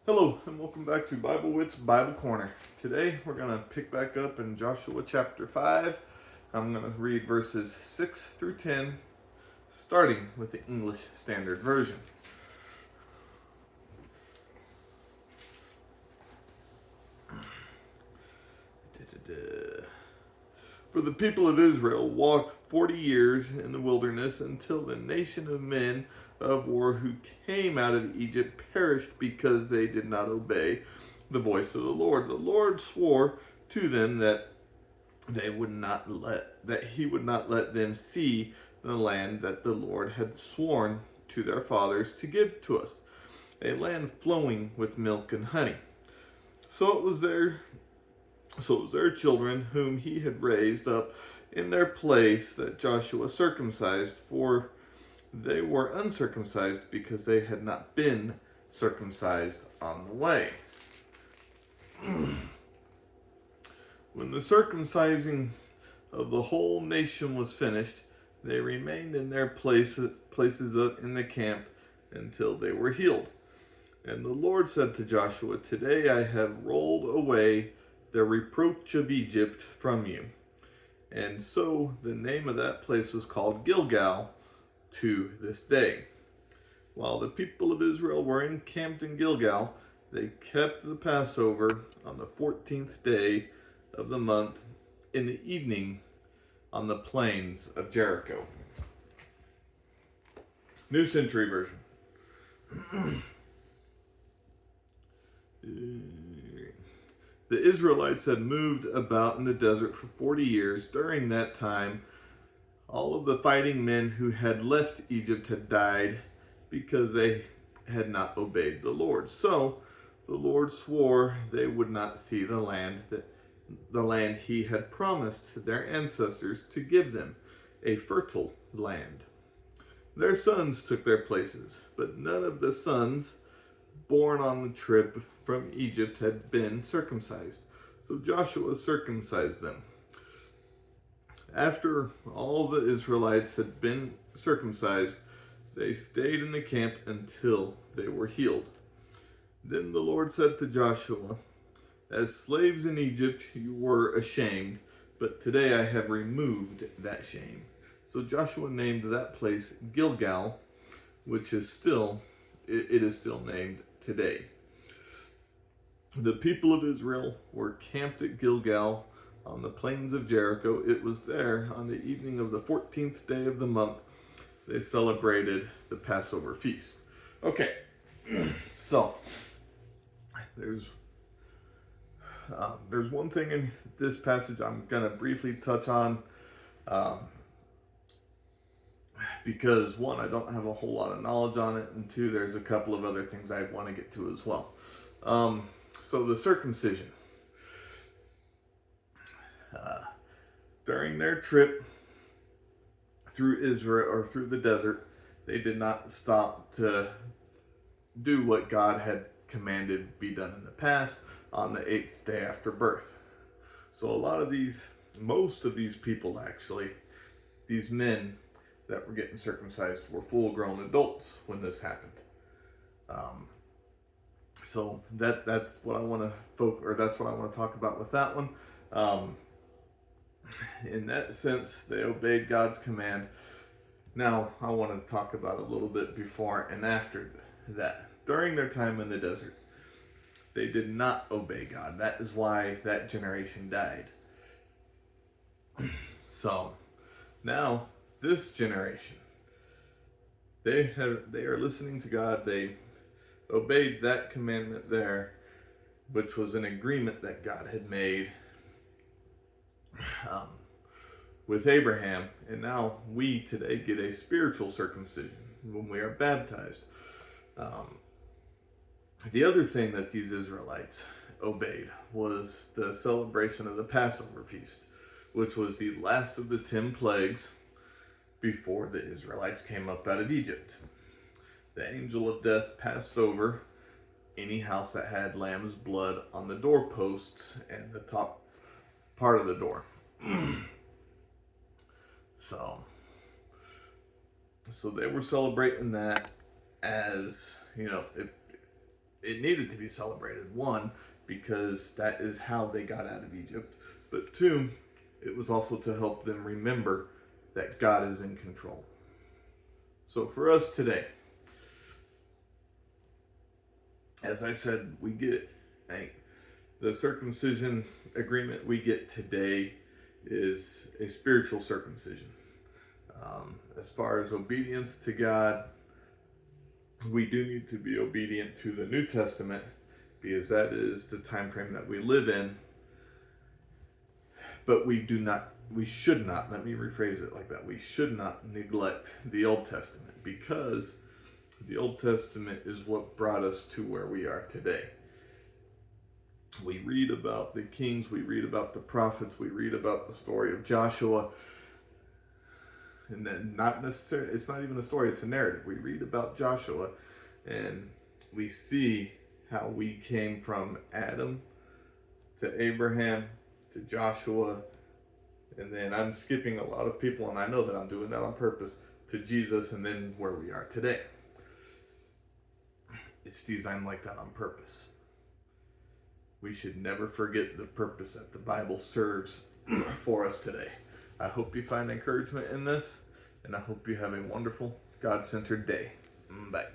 Hello, and welcome back to Bible Wits Bible Corner. Today we're going to pick back up in Joshua chapter 5. I'm going to read verses 6 through 10, starting with the English Standard Version. For the people of Israel walked 40 years in the wilderness until the nation of men of war who came out of Egypt perished because they did not obey the voice of the Lord. The Lord swore to them that he would not let them see the land that the Lord had sworn to their fathers to give to us, a land flowing with milk and honey. So it was their children whom he had raised up in their place that Joshua circumcised, for they were uncircumcised because they had not been circumcised on the way. When the circumcising of the whole nation was finished, they remained in their places in the camp until they were healed. And the Lord said to Joshua, "Today I have rolled away the reproach of Egypt from you." And so the name of that place was called Gilgal to this day. While the people of Israel were encamped in Gilgal, they kept the Passover on the 14th day of the month in the evening on the plains of Jericho. New Century Version. The Israelites had moved about in the desert for 40 years. During that time, all of the fighting men who had left Egypt had died because they had not obeyed the Lord. So the Lord swore they would not see the land he had promised their ancestors to give them, a fertile land. Their sons took their places, but none of the sons born on the trip from Egypt had been circumcised. So Joshua circumcised them. After all the Israelites had been circumcised, they stayed in the camp until they were healed. Then the Lord said to Joshua, "As slaves in Egypt you were ashamed, but today I have removed that shame." So Joshua named that place Gilgal, which is still named today. The people of Israel were camped at Gilgal on the plains of Jericho. It was there on the evening of the 14th day of the month they celebrated the Passover feast. Okay, so there's one thing in this passage I'm going to briefly touch on, because one, I don't have a whole lot of knowledge on it, and two, there's a couple of other things I want to get to as well. So the circumcision. During their trip through Israel, or through the desert, they did not stop to do what God had commanded be done in the past on the 8th day after birth. So most of these people actually, these men that were getting circumcised were full-grown adults when this happened. So that's what I want to talk about with that one. In that sense, they obeyed God's command. Now, I want to talk about a little bit before and after that. During their time in the desert, they did not obey God. That is why that generation died. So, now, this generation, they are listening to God. They obeyed that commandment there, which was an agreement that God had made with Abraham, and now we today get a spiritual circumcision when we are baptized. The other thing that these Israelites obeyed was the celebration of the Passover feast, which was the last of the 10 plagues before the Israelites came up out of Egypt. The angel of death passed over any house that had lamb's blood on the doorposts and the top part of the door. So they were celebrating that as, it needed to be celebrated. One, because that is how they got out of Egypt. But two, it was also to help them remember that God is in control. So for us today, as I said, we get the circumcision agreement we get today is a spiritual circumcision. As far as obedience to God, we do need to be obedient to the New Testament because that is the time frame that we live in. But we should not, let me rephrase it like that, we should not neglect the Old Testament because the Old Testament is what brought us to where we are today. We read about the kings, we read about the prophets, we read about the story of Joshua. And then not necessarily, it's not even a story, it's a narrative. We read about Joshua and we see how we came from Adam to Abraham to Joshua. And then I'm skipping a lot of people, and I know that I'm doing that on purpose, to Jesus, and then where we are today. It's designed like that on purpose. We should never forget the purpose that the Bible serves for us today. I hope you find encouragement in this, and I hope you have a wonderful, God-centered day. Bye.